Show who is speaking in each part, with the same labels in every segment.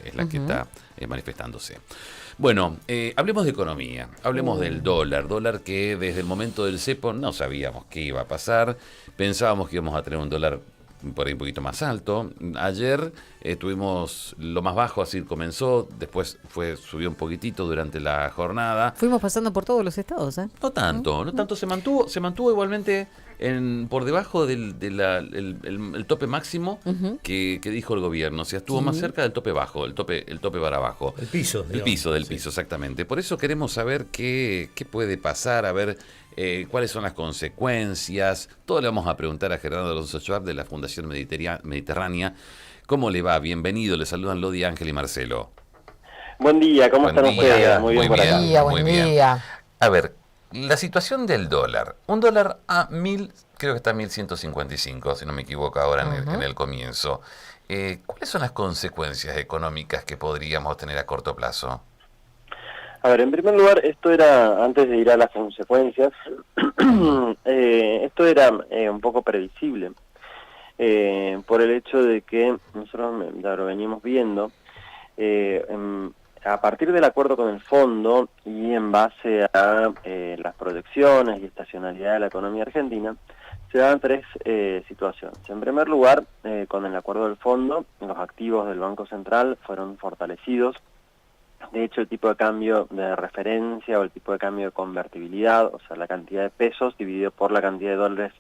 Speaker 1: es la que está manifestándose. Bueno, hablemos de economía, hablemos del dólar que desde el momento del cepo no sabíamos qué iba a pasar, pensábamos que íbamos a tener un dólar por ahí un poquito más alto. Ayer tuvimos lo más bajo, así comenzó, después subió un poquitito durante la jornada.
Speaker 2: Fuimos pasando por todos los estados, ¿eh?
Speaker 1: No tanto, se mantuvo igualmente por debajo del el tope máximo que dijo el gobierno. O sea, estuvo más cerca del tope bajo, el tope para abajo.
Speaker 3: El piso.
Speaker 1: El piso, exactamente. Por eso queremos saber qué puede pasar, a ver cuáles son las consecuencias. Todo le vamos a preguntar a Gerardo Alonso Schwab de la Fundación Mediterránea. ¿Cómo le va? Bienvenido, le saludan Lodi, Ángel y Marcelo.
Speaker 4: Buen día, ¿cómo están ustedes? Muy bien por acá.
Speaker 2: Buen día.
Speaker 1: A ver, la situación del dólar. Un dólar a 1.000, creo que está a 1.155, si no me equivoco ahora en el comienzo. ¿Cuáles son las consecuencias económicas que podríamos tener a corto plazo?
Speaker 4: A ver, en primer lugar, esto era, antes de ir a las consecuencias, esto era un poco previsible, por el hecho de que nosotros ya lo veníamos viendo, a partir del acuerdo con el fondo y en base a las proyecciones y estacionalidad de la economía argentina, se dan tres situaciones. En primer lugar, con el acuerdo del fondo, los activos del Banco Central fueron fortalecidos. De hecho, el tipo de cambio de referencia o el tipo de cambio de convertibilidad, o sea, la cantidad de pesos dividido por la cantidad de dólares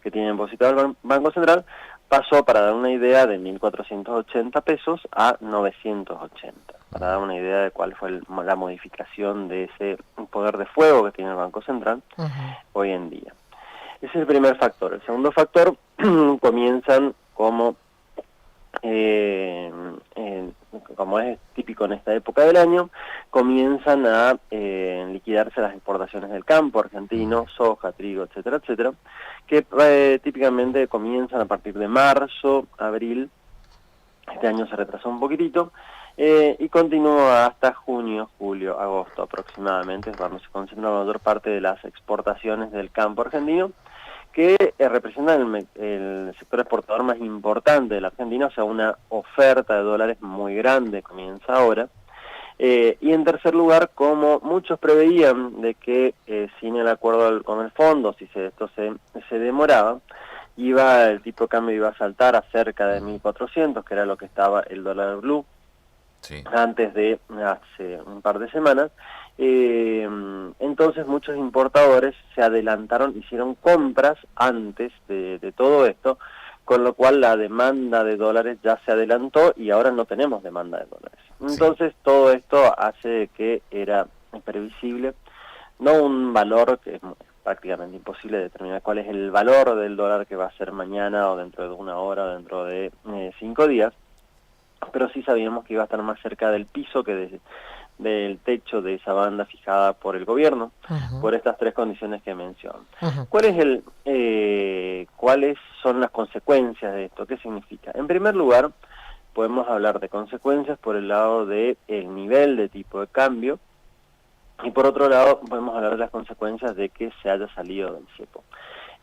Speaker 4: que tiene depositado el Banco Central, pasó, para dar una idea, de 1.480 pesos a 980, para dar una idea de cuál fue la modificación de ese poder de fuego que tiene el Banco Central hoy en día. Ese es el primer factor. El segundo factor, comienzan como es típico en esta época del año, comienzan a liquidarse las exportaciones del campo argentino, soja, trigo, etcétera, etcétera, que típicamente comienzan a partir de marzo, abril. Este año se retrasó un poquitito, y continúa hasta junio, julio, agosto aproximadamente, es cuando se concentra la mayor parte de las exportaciones del campo argentino, que representan el sector exportador más importante de la Argentina, o sea, una oferta de dólares muy grande comienza ahora. Y en tercer lugar, como muchos preveían de que sin el acuerdo con el fondo, si esto se demoraba, el tipo de cambio iba a saltar a cerca de 1.400, que era lo que estaba el dólar blue, antes de hace un par de semanas. Entonces muchos importadores se adelantaron, hicieron compras antes de todo esto, con lo cual la demanda de dólares ya se adelantó y ahora no tenemos demanda de dólares. Entonces todo esto hace que era previsible, no un valor que es prácticamente imposible determinar cuál es el valor del dólar que va a ser mañana o dentro de una hora o dentro de 5 días, pero sí sabíamos que iba a estar más cerca del piso que del techo de esa banda fijada por el gobierno, por estas tres condiciones que menciono. ¿Cuáles son las consecuencias de esto? ¿Qué significa? En primer lugar, podemos hablar de consecuencias por el lado del nivel de tipo de cambio, y por otro lado podemos hablar de las consecuencias de que se haya salido del cepo.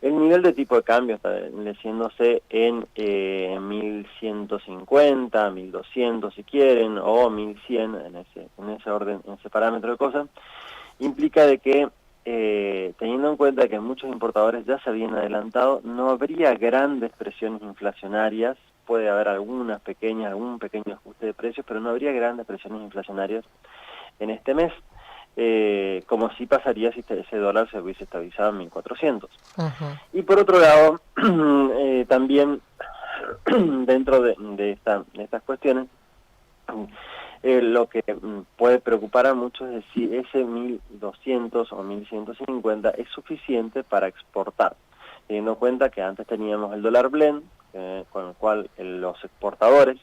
Speaker 4: El nivel de tipo de cambio está estableciéndose en 1.150, 1.200 si quieren, o 1.100 en ese orden, en ese parámetro de cosas, implica de que, teniendo en cuenta que muchos importadores ya se habían adelantado, no habría grandes presiones inflacionarias. Puede haber algún pequeño ajuste de precios, pero no habría grandes presiones inflacionarias en este mes. Como sí pasaría si ese dólar se hubiese estabilizado en 1.400. Y por otro lado, también dentro de estas cuestiones, lo que puede preocupar a muchos es si ese 1.200 o 1.150 es suficiente para exportar, teniendo en cuenta que antes teníamos el dólar blend, con el cual los exportadores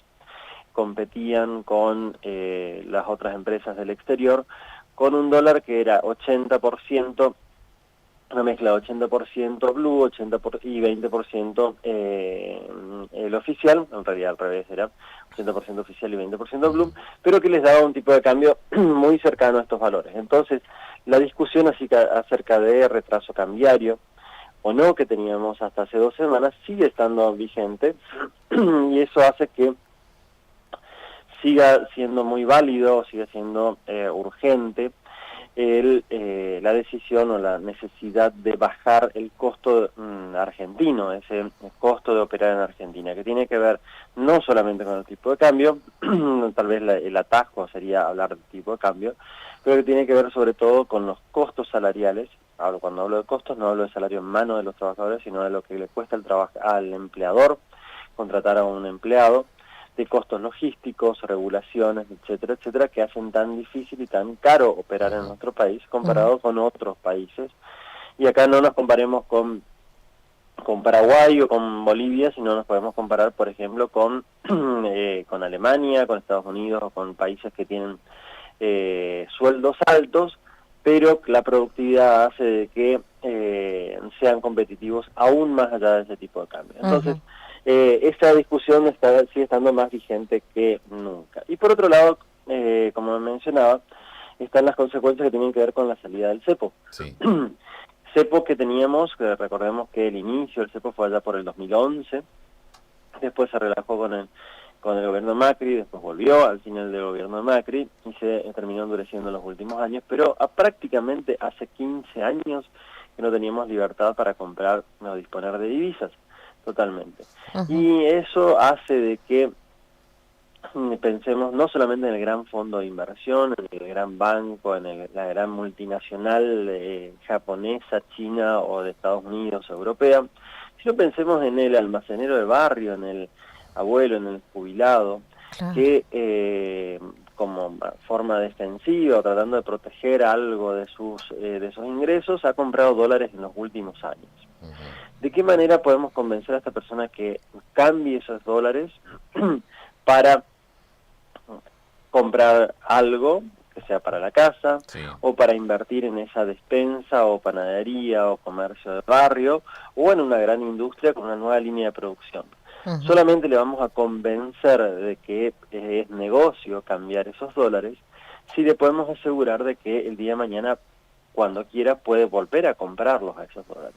Speaker 4: competían con las otras empresas del exterior, con un dólar que era 80%, una mezcla de 80% blue, 80% y 20% el oficial, en realidad al revés, era 80% oficial y 20% blue, pero que les daba un tipo de cambio muy cercano a estos valores. Entonces, la discusión acerca de retraso cambiario o no, que teníamos hasta hace 2 semanas, sigue estando vigente, y eso hace que siga siendo muy válido, siga siendo urgente la decisión o la necesidad de bajar el costo argentino, ese costo de operar en Argentina, que tiene que ver no solamente con el tipo de cambio, tal vez el atajo sería hablar del tipo de cambio, pero que tiene que ver sobre todo con los costos salariales. Cuando hablo de costos no hablo de salario en mano de los trabajadores, sino de lo que le cuesta al empleador contratar a un empleado, de costos logísticos, regulaciones, etcétera, etcétera, que hacen tan difícil y tan caro operar en nuestro país comparado con otros países. Y acá no nos comparemos con Paraguay o con Bolivia, sino nos podemos comparar, por ejemplo, con Alemania, con Estados Unidos o con países que tienen sueldos altos, pero la productividad hace de que sean competitivos aún más allá de ese tipo de cambio. Entonces, esta discusión sigue estando más vigente que nunca. Y por otro lado, como mencionaba, están las consecuencias que tienen que ver con la salida del cepo.
Speaker 1: Sí.
Speaker 4: Cepo que teníamos, que recordemos que el inicio del cepo fue allá por el 2011, después se relajó con el gobierno de Macri, después volvió al final del gobierno de Macri y se terminó endureciendo en los últimos años, pero prácticamente hace 15 años que no teníamos libertad para comprar o disponer de divisas, totalmente. Y eso hace de que pensemos no solamente en el gran fondo de inversión, en el gran banco, en la gran multinacional japonesa, china o de Estados Unidos, europea, sino pensemos en el almacenero de barrio, en el abuelo, en el jubilado, claro, que como forma defensiva, tratando de proteger algo de sus ingresos, ha comprado dólares en los últimos años. ¿De qué manera podemos convencer a esta persona que cambie esos dólares para comprar algo que sea para la casa, sí, o para invertir en esa despensa o panadería o comercio de barrio o en una gran industria con una nueva línea de producción? Solamente le vamos a convencer de que es negocio cambiar esos dólares si le podemos asegurar de que el día de mañana, cuando quiera, puede volver a comprarlos a esos dólares.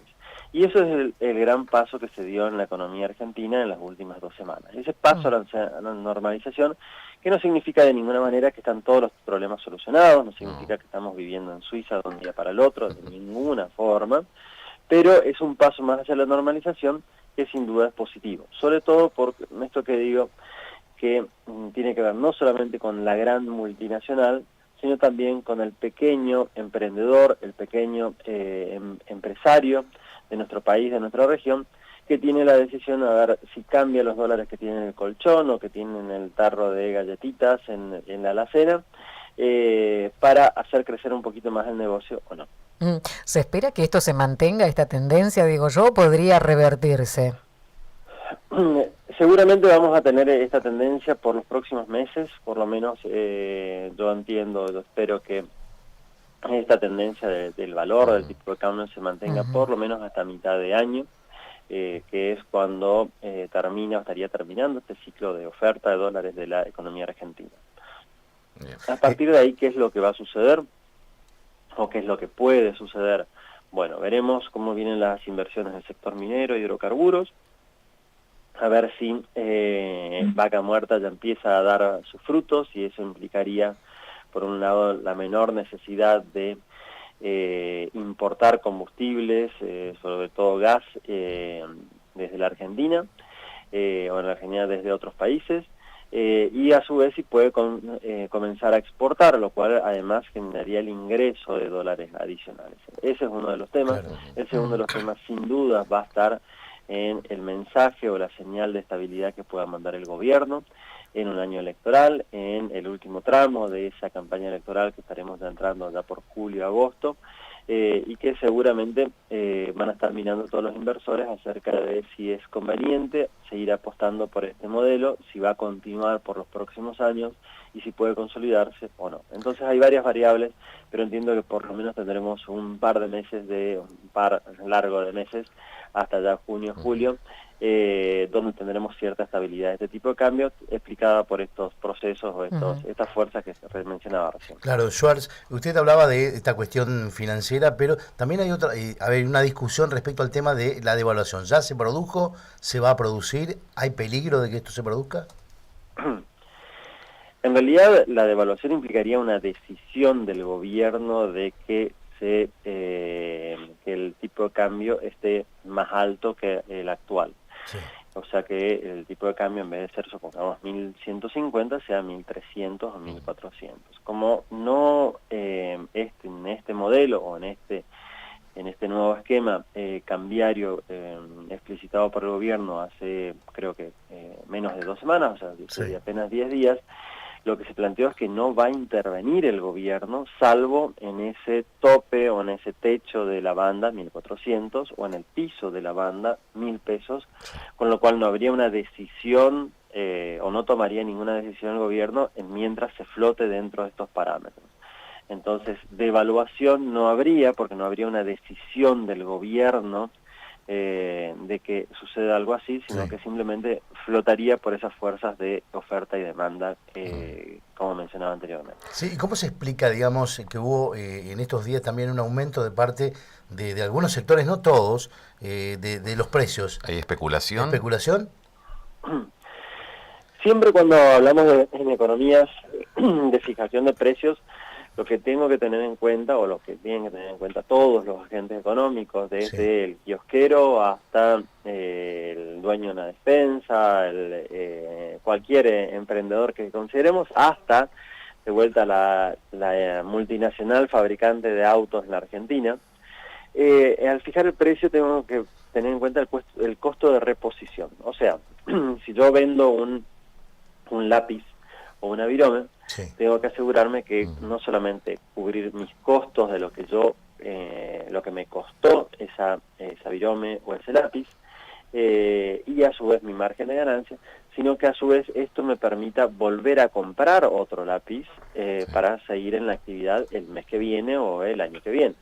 Speaker 4: Y eso es el gran paso que se dio en la economía argentina en las últimas 2 semanas. Ese paso a la normalización, que no significa de ninguna manera que están todos los problemas solucionados, no significa que estamos viviendo en Suiza de un día para el otro, de ninguna forma, pero es un paso más hacia la normalización que sin duda es positivo. Sobre todo por esto que digo, que tiene que ver no solamente con la gran multinacional, sino también con el pequeño emprendedor, el pequeño empresario de nuestro país, de nuestra región, que tiene la decisión a ver si cambia los dólares que tiene en el colchón o que tiene en el tarro de galletitas en la alacena, para hacer crecer un poquito más el negocio o no.
Speaker 2: ¿Se espera que esto se mantenga, esta tendencia, digo yo, o podría revertirse?
Speaker 4: Seguramente vamos a tener esta tendencia por los próximos meses, por lo menos yo espero que esta tendencia del valor del tipo de cambio se mantenga por lo menos hasta mitad de año, que es cuando estaría terminando este ciclo de oferta de dólares de la economía argentina. A partir de ahí, ¿qué es lo que va a suceder? ¿O qué es lo que puede suceder? Bueno, veremos cómo vienen las inversiones del sector minero y hidrocarburos, a ver si Vaca Muerta ya empieza a dar sus frutos, y eso implicaría, por un lado, la menor necesidad de importar combustibles, sobre todo gas, desde la Argentina, o en la Argentina desde otros países, y a su vez si puede comenzar a exportar, lo cual además generaría el ingreso de dólares adicionales. Ese es uno de los temas. Claro. El segundo de los temas sin duda va a estar en el mensaje o la señal de estabilidad que pueda mandar el gobierno en un año electoral, en el último tramo de esa campaña electoral que estaremos ya entrando ya por julio-agosto, y que seguramente van a estar mirando todos los inversores acerca de si es conveniente seguir apostando por este modelo, si va a continuar por los próximos años y si puede consolidarse o no. Entonces hay varias variables, pero entiendo que por lo menos tendremos un par largo de meses, hasta ya junio, julio, donde tendremos cierta estabilidad de este tipo de cambios, explicada por estos procesos o estas fuerzas que se mencionaba recién.
Speaker 3: Claro, Schwartz, usted hablaba de esta cuestión financiera, pero también hay una discusión respecto al tema de la devaluación. ¿Ya se produjo? ¿Se va a producir? ¿Hay peligro de que esto se produzca?
Speaker 4: En realidad, la devaluación implicaría una decisión del gobierno de que que el tipo de cambio esté más alto que el actual.
Speaker 3: Sí.
Speaker 4: O sea que el tipo de cambio, en vez de ser, supongamos, 1.150, sea 1.300 o 1.400. Como no en este modelo o en este nuevo esquema cambiario explicitado por el gobierno hace, creo que, menos de 2 semanas, o sea, de apenas 10 días, lo que se planteó es que no va a intervenir el gobierno, salvo en ese tope o en ese techo de la banda, 1.400, o en el piso de la banda, 1.000 pesos, con lo cual no habría una decisión o no tomaría ninguna decisión el gobierno mientras se flote dentro de estos parámetros. Entonces, devaluación no habría, porque no habría una decisión del gobierno de que suceda algo así, sino que simplemente flotaría por esas fuerzas de oferta y demanda, como mencionaba anteriormente.
Speaker 3: Sí, ¿y cómo se explica, digamos, que hubo en estos días también un aumento de parte de algunos sectores, no todos, de los precios?
Speaker 1: ¿Hay especulación?
Speaker 3: ¿Especulación?
Speaker 4: Siempre cuando hablamos en economías de fijación de precios, lo que tengo que tener en cuenta, o lo que tienen que tener en cuenta todos los agentes económicos, desde el kiosquero hasta el dueño de una despensa, cualquier emprendedor que consideremos, hasta, de vuelta, la multinacional fabricante de autos en la Argentina, al fijar el precio tengo que tener en cuenta el costo de reposición. O sea, si yo vendo un lápiz o una virome, tengo que asegurarme que no solamente cubrir mis costos de lo que lo que me costó esa virome o ese lápiz, y a su vez mi margen de ganancia, sino que a su vez esto me permita volver a comprar otro lápiz para seguir en la actividad el mes que viene o el año que viene.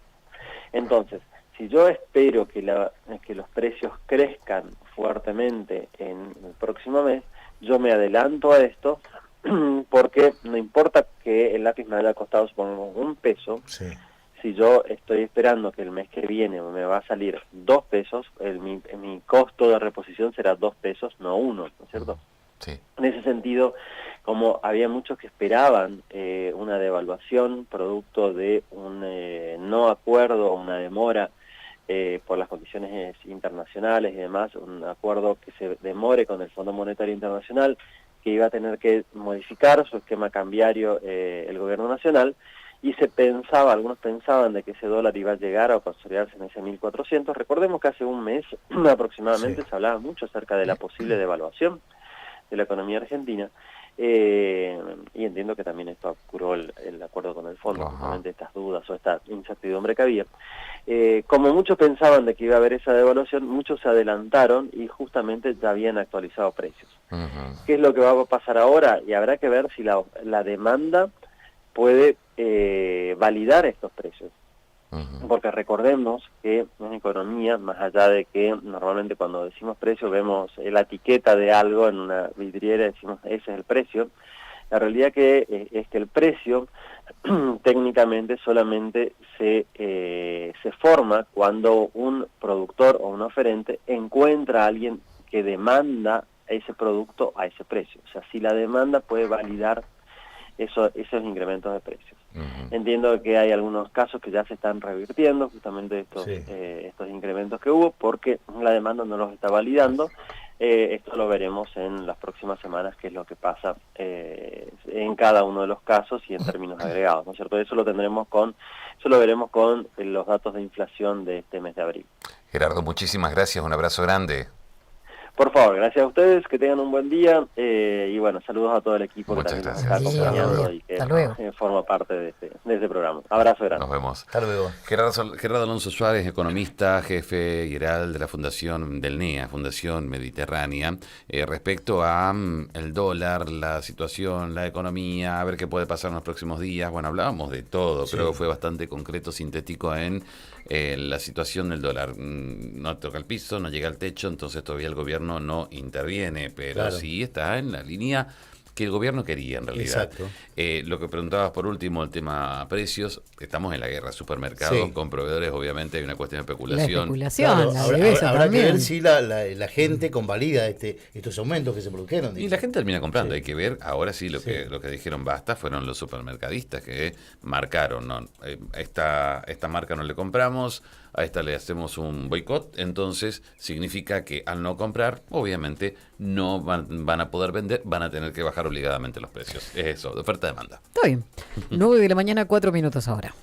Speaker 4: Entonces, si yo espero que los precios crezcan fuertemente en el próximo mes, yo me adelanto a esto, porque no importa que el lápiz me haya costado, supongamos, $1, si yo estoy esperando que el mes que viene me va a salir $2, mi costo de reposición será $2, no 1, ¿no es cierto?
Speaker 1: Sí.
Speaker 4: En ese sentido, como había muchos que esperaban una devaluación producto de un no acuerdo o una demora por las condiciones internacionales y demás, un acuerdo que se demore con el Fondo Monetario Internacional, que iba a tener que modificar su esquema cambiario el gobierno nacional, y algunos pensaban de que ese dólar iba a llegar a consolidarse en ese 1.400. Recordemos que hace un mes aproximadamente se hablaba mucho acerca de la posible devaluación de la economía argentina, y entiendo que también esto curó el acuerdo con el fondo, justamente estas dudas o esta incertidumbre que había. Como muchos pensaban de que iba a haber esa devaluación, muchos se adelantaron y justamente ya habían actualizado precios. ¿Qué es lo que va a pasar ahora? Y habrá que ver si la demanda puede validar estos precios. Porque recordemos que en economía, más allá de que normalmente cuando decimos precio vemos la etiqueta de algo en una vidriera y decimos ese es el precio, la realidad es que el precio técnicamente solamente se forma cuando un productor o un oferente encuentra a alguien que demanda ese producto a ese precio. O sea, si la demanda puede validar esos incrementos de precios. Entiendo que hay algunos casos que ya se están revirtiendo justamente estos incrementos que hubo, porque la demanda no los está validando. Esto lo veremos en las próximas semanas, qué es lo que pasa en cada uno de los casos y en términos agregados, ¿no es cierto? Eso lo veremos con los datos de inflación de este mes de abril.
Speaker 1: Gerardo, muchísimas gracias, un abrazo grande.
Speaker 4: Por favor, gracias a ustedes, que tengan un buen día, y bueno, saludos a todo el equipo
Speaker 1: Muchas
Speaker 4: que también nos
Speaker 1: gracias.
Speaker 4: está acompañando y que forma parte de este programa. Abrazo grande.
Speaker 1: Nos vemos.
Speaker 3: Hasta luego.
Speaker 1: Gerardo Alonso Suárez, economista, jefe general de la Fundación del NEA, Fundación Mediterránea, respecto a el dólar, la situación, la economía, a ver qué puede pasar en los próximos días. Bueno, hablábamos de todo, pero fue bastante concreto, sintético en la situación del dólar. No toca el piso, no llega al techo, entonces todavía el gobierno no interviene, pero sí está en la línea que el gobierno quería en realidad.
Speaker 3: Exacto.
Speaker 1: Lo que preguntabas por último, el tema precios, estamos en la guerra, supermercados
Speaker 3: Sí.
Speaker 1: con proveedores, obviamente hay una cuestión de
Speaker 2: La
Speaker 1: especulación.
Speaker 2: especulación,
Speaker 3: Claro,
Speaker 2: la
Speaker 3: habrá,
Speaker 2: viveza
Speaker 3: habrá que
Speaker 2: también.
Speaker 3: ver si la gente convalida estos aumentos que se produjeron.
Speaker 1: Y la gente termina comprando,
Speaker 3: Sí.
Speaker 1: hay que ver, ahora sí lo
Speaker 3: Sí.
Speaker 1: que dijeron basta fueron los supermercadistas que marcaron, ¿no? Esta marca no le compramos, a esta le hacemos un boicot, entonces significa que al no comprar, obviamente no van a poder vender, van a tener que bajar obligadamente los precios. Es eso, de oferta-demanda.
Speaker 2: Está bien. 9 de la mañana, 4 minutos ahora.